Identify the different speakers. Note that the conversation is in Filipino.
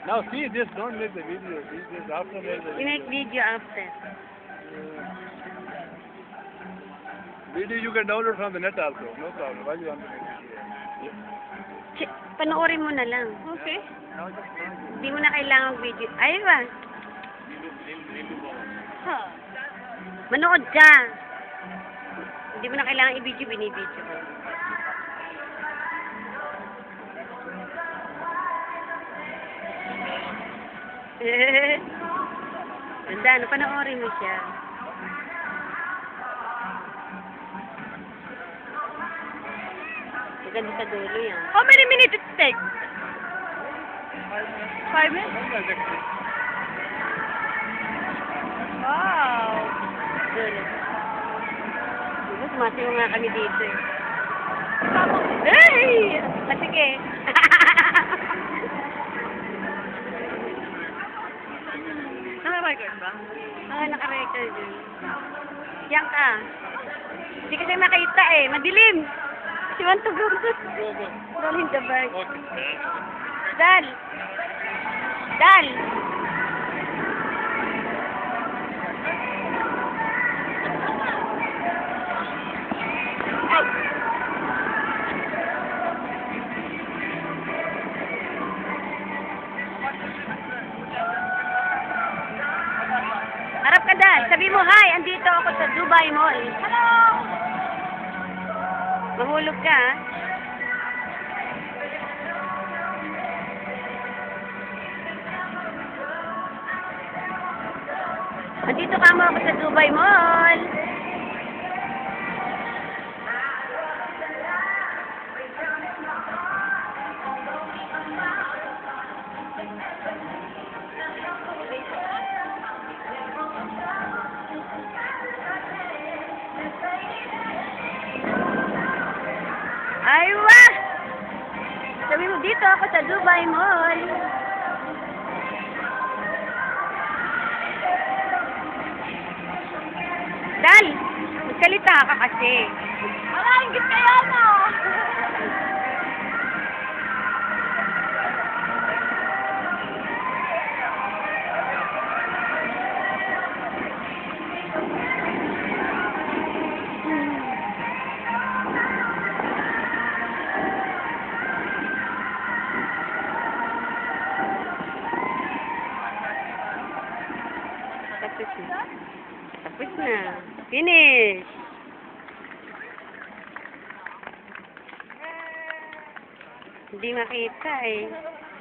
Speaker 1: Now see this, don't make the video. See this after make the
Speaker 2: We make video after.
Speaker 1: video you can download from the net also. No problem. Why you want to make video?
Speaker 2: Panoorin mo na lang.
Speaker 3: Okay.
Speaker 2: Hindi mo na kailangan video. Ay ba?
Speaker 3: Huh.
Speaker 2: Manood ka. Hindi mo na kailangan i-video, binibidyo ko. Ganda, ano, panoorin mo siya. Maganda sa dulo yan.
Speaker 3: How many minutes it take? 5 minutes? Wow.
Speaker 2: Dulo. Diba, sumasiyo nga kami dito eh.
Speaker 3: Hey!
Speaker 2: Masige.
Speaker 3: Naka-record ba?
Speaker 2: Naka-record yun. Yan ka. Hindi kasi makita eh. Madilim. Si want to go. Roll in the bag. Dal. Dal. Ay. Harap ka, Dal. Sabi mo, hi, andito ako sa Dubai Mall.
Speaker 3: Hello!
Speaker 2: Mahulog ka, ha? Andito ka mo ako sa Dubai Mall. Ay, wah! Sabi mo, dito ako sa Dubai Mall. Dal, magsalita ka kasi.
Speaker 3: Ala, ingit kaya na!
Speaker 2: Tapos na. Tapos na. Finish. Hindi makita eh.